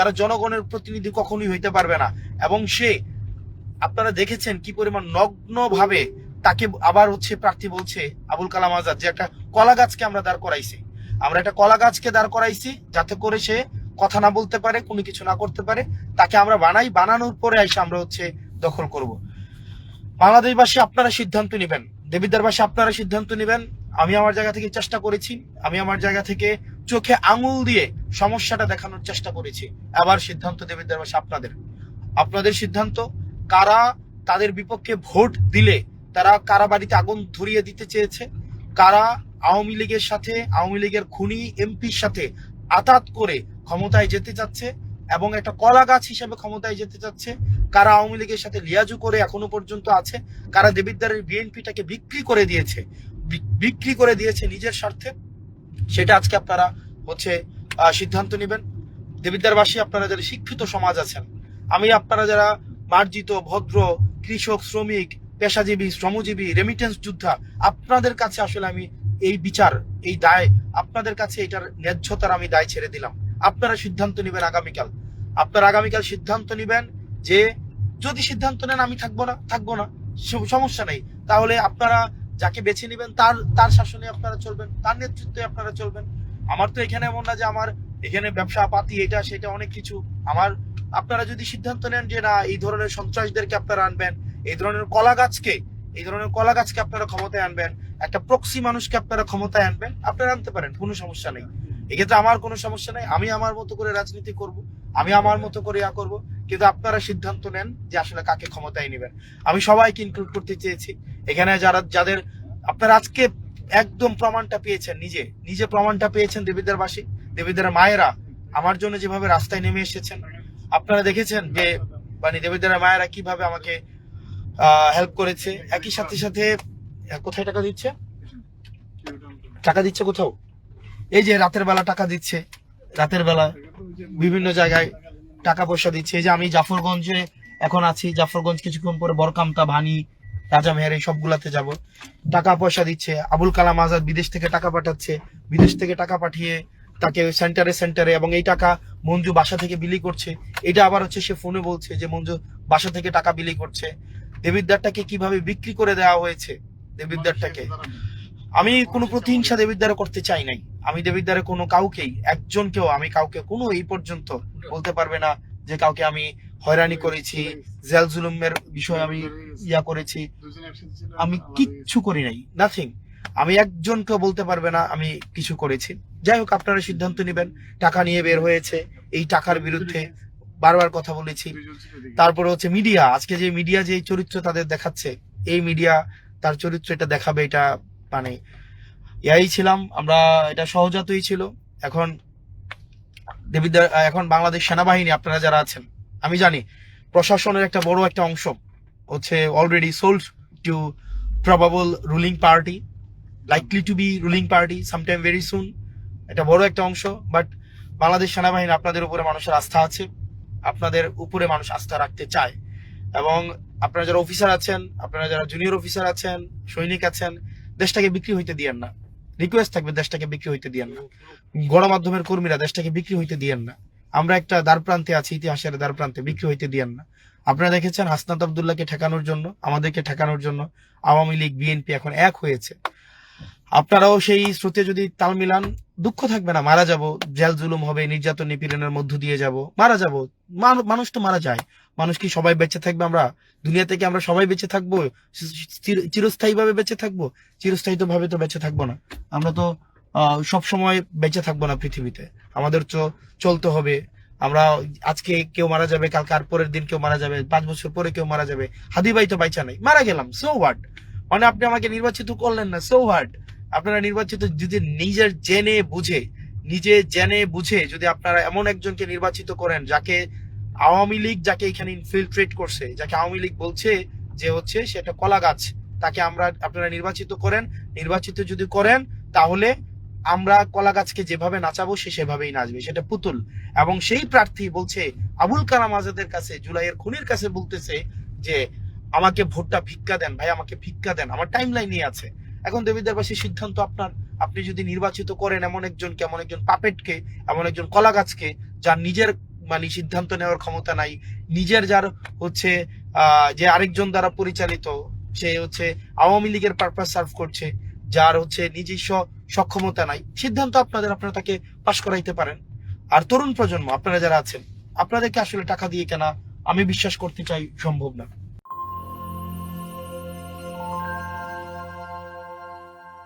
তারা জনগণের প্রতিনিধি কখনোই হইতে পারবে না। এবং সে, আপনারা দেখেছেন কি পরিমাণ নগ্ন ভাবে তাকে আবার প্রার্থী বলছে আবুল কালাম আজাদ যে একটা কলা গাছকে আমরা দাঁড় করাইছি, আমরা একটা কলা গাছকে দাঁড় করাইছি যাতে করে সে কথা না বলতে পারে, কোনো কিছু না করতে পারে। তাকে আমরা বানানোর পরে এসে আমরা দখল করব। বাংলাদেশবাসী আপনারা সিদ্ধান্ত নেবেন, দেবিদ্বারবাসী আপনারা সিদ্ধান্ত নেবেন। আমি আমার জায়গা থেকে চেষ্টা করেছি, আমি আমার জায়গা থেকে চোখে আঙুল দিয়ে সমস্যাটা দেখানোর চেষ্টা করেছি। আবার সিদ্ধান্ত দেবিদ্বারবাসী আপনাদের, আপনাদের সিদ্ধান্ত। কারা তাদের বিপক্ষে ভোট দিলে তারা কারা বাড়িতে আগুন ধরিয়ে দিতে চেয়েছে, কারা আওয়ামী লীগের সাথে, আওয়ামী লীগের খুনি এমপির সাথে আতাত করে ক্ষমতায় যেতে চাচ্ছে এবং একটা কলা গাছ হিসেবে ক্ষমতায় যেতে চাচ্ছে, কারা আওয়ামী লীগের সাথে লিয়াজু করে এখনো পর্যন্ত আছে, কারা দেবিদ্বারের বিএনপিটাকে বিক্রি করে দিয়েছে নিজের স্বার্থে, সেটা আজকে আপনারা সিদ্ধান্ত নেবেন। দেবিদ্বারবাসী আপনারা যারা শিক্ষিত সমাজ আছেন, আমি আপনারা যারা মার্জিত ভদ্র কৃষক, শ্রমিক, পেশাজীবী, শ্রমজীবী, রেমিটেন্স যোদ্ধা, আপনাদের কাছে আসলে আমি এই বিচার, এই দায়, আপনাদের কাছে এটার ন্যায্যতার আমি দায় ছেড়ে দিলাম। আপনারা সিদ্ধান্ত নেবেন আগামীকাল। আপনারা আগামীকাল সিদ্ধান্ত নেবেন যে যদি সিদ্ধান্ত নেন আমি থাকবো না, সমস্যা নেই। তাহলে আপনারা যাকে বেছে নেবেন তার শাসনে আপনারা চলবেন, তার নেতৃত্বে আপনারা চলবেন। আমার তো এখানে এমন না যে আমার এখানে ব্যবসা পাতি এটা সেটা অনেক কিছু। আপনারা যদি সিদ্ধান্ত নেন যে না এই ধরনের সন্ত্রাসীদেরকে আপনারা আনবেন, এই ধরনের কলা গাছকে আপনারা ক্ষমতায় আনবেন, একটা প্রক্সি মানুষকে আপনারা ক্ষমতায় আনবেন, আপনারা আনতে পারেন, কোনো সমস্যা নেই। এক্ষেত্রে আমার কোনো সমস্যা নেই, আমি আমার মতো করে রাজনীতি করব, আমি আমার মতো করে করব। কিন্তু আপনারা সিদ্ধান্ত নেন যে আসলে কাকে ক্ষমতায় নেবেন। আমি সবাইকে ইনক্লুড করতে চেয়েছি এখানে, যাদের আপনারা আজকে একদম প্রমাণটা পেয়েছেন, নিজে প্রমাণটা পেয়েছেন। দেবিদ্বারবাসী, দেবিদ্বারের মায়েরা আমার জন্য যেভাবে রাস্তায় নেমে এসেছেন, আপনারা দেখেছেন যে দেবিদ্বারের মায়েরা কিভাবে আমাকে হেল্প করেছে। একই সাথে কোথায় টাকা দিচ্ছে কোথাও, এই যে রাতের বেলা টাকা দিচ্ছে, রাতের বেলা বিভিন্ন জায়গায় টাকা পয়সা দিচ্ছে। এই যে আমি জাফরগঞ্জে এখন আছি, জাফরগঞ্জ কিছুক্ষণ পরে বরকামতা, ভানি, রাজা মেহের এই সবগুলাতে যাব, টাকা পয়সা দিচ্ছে। আবুল কালাম আজাদ বিদেশ থেকে টাকা পাঠাচ্ছে, বিদেশ থেকে টাকা পাঠিয়ে তাকে সেন্টারে, এবং এই টাকা মঞ্জু বাসা থেকে বিলি করছে। এটা আবার সে ফোনে বলছে যে মঞ্জু বাসা থেকে টাকা বিলি করছে। দেবিদ্বারটাকে কিভাবে বিক্রি করে দেওয়া হয়েছে, দেবিদ্বারটাকে। আমি কোনো প্রতিহিংসা দেবিদ্বারে করতে চাই নাই। আমি দেবিদ্বারে কোনো কাউকে কোনো এই পর্যন্ত বলতে পারবে না যে কাউকে আমি হয়রানি করেছি, জেল জুলুমের বিষয়ে আমি করেছি। আমি কিচ্ছু করি নাই, নাথিং। আমি একজনকে বলতে পারবে না আমি কিছু করেছি। যাই হোক, আপনারা সিদ্ধান্ত নেবেন। টাকা নিয়ে বের হয়েছে, এই টাকার বিরুদ্ধে বারবার কথা বলেছি। তারপরে মিডিয়া, আজকে যে মিডিয়া যে চরিত্র তাদের দেখাচ্ছে, এই মিডিয়া তার চরিত্র এটা দেখাবে, এটা ছিলাম আমরা, এটা সহজাতই ছিল। এখন বাংলাদেশ সেনাবাহিনী আপনারা যারা আছেন, আমি জানি প্রশাসনের একটা বড় একটা অংশ already sold to probably ruling party, likely to be ruling party sometime very soon. এটা বড় একটা অংশ। বাট বাংলাদেশ সেনাবাহিনী, আপনাদের উপরে মানুষের আস্থা আছে, আপনাদের উপরে মানুষ আস্থা রাখতে চায়। এবং আপনারা যারা অফিসার আছেন, আপনারা যারা জুনিয়র অফিসার আছেন, সৈনিক আছেন, দেশটাকে বিক্রি হইতে দিয়েন না। রিকোয়েস্ট থাকবে, দেশটাকে বিক্রি হইতে দিয়েন না। গণমাধ্যমের কর্মীরা, দেশটাকে বিক্রি হইতে দিয়েন না। আমরা একটা দ্বার প্রান্তে আছি, ইতিহাসের দ্বার প্রান্তে, বিক্রি হইতে দিয়েন না। আপনারা দেখেছেন হাসনাত আব্দুল্লাহকে ঠেকানোর জন্য, আমাদেরকে ঠেকানোর জন্য আওয়ামী লীগ, বিএনপি এখন এক হয়েছে। আপনারাও সেই স্রোতে যদি তাল মিলান, দুঃখ থাকবে না। মারা যাব, জেল জুলুম হবে, নির্যাতন নিপীড়নের মধ্য দিয়ে যাব, মারা যাব। মানুষ তো মারা যায়, মানুষ কি সবাই বেঁচে থাকবে? আমরা দুনিয়া থেকে আমরা সবাই বেঁচে থাকবো, চিরস্থায়ী ভাবে বেঁচে থাকবো? চিরস্থায়ী ভাবে তো বেঁচে থাকবো না। আমরা তো সব সময় বেঁচে থাকবো না পৃথিবীতে, আমাদের তো চলতে হবে। আমরা আজকে কেউ মারা যাবে, কালকে আর পরের দিন কেউ মারা যাবে, 5 বছর পরে কেউ মারা যাবে। হাদি ভাই তো বাইচা নাই, মারা গেলাম, সো হোয়াট? আপনি আমাকে নির্বাচিত করলেন না, সো হোয়াট? আপনারা নির্বাচিত যদি নিজে জেনে বুঝে যদি আপনারা এমন একজনকে নির্বাচিত করেন যাকে আওয়ামী লীগ, যাকে এখানে ইনফিলট্রেট করছে, যাকে আওয়ামী লীগ বলছে যে সেটা কলা গাছ, তাকে আপনারা নির্বাচিত যদি করেন, তাহলে আমরা কলা গাছকে যেভাবে নাচাবো সে সেভাবেই নাচবে, সেটা পুতুল। এবং সেই প্রার্থী বলছে আবুল কালাম আজাদের কাছে, জুলাইয়ের খুনির কাছে বলতেছে যে আমাকে ভোটটা ভিক্ষা দেন ভাই, আমাকে ভিক্ষা দেন, আমার টাইম লাইনে আছে। এখন দেবিদ্বারবাসীর সিদ্ধান্ত আপনার। আপনি যদি নির্বাচিত করেন এমন একজন পাপেটকে, এমন একজন কলা গাছকে, যার নিজের মানে সিদ্ধান্ত নেওয়ার ক্ষমতা নাই, নিজের যার হচ্ছে যে আরেকজন দ্বারা পরিচালিত, সে হচ্ছে আওয়ামী লীগের পারপাস সার্ভ করছে, যার হচ্ছে নিজস্ব সক্ষমতা নাই, সিদ্ধান্ত আপনারা তাকে পাশ করাইতে পারেন। আর তরুণ প্রজন্ম আপনারা যারা আছেন, আপনাদেরকে আসলে টাকা দিয়ে কেনা আমি বিশ্বাস করতে চাই সম্ভব না।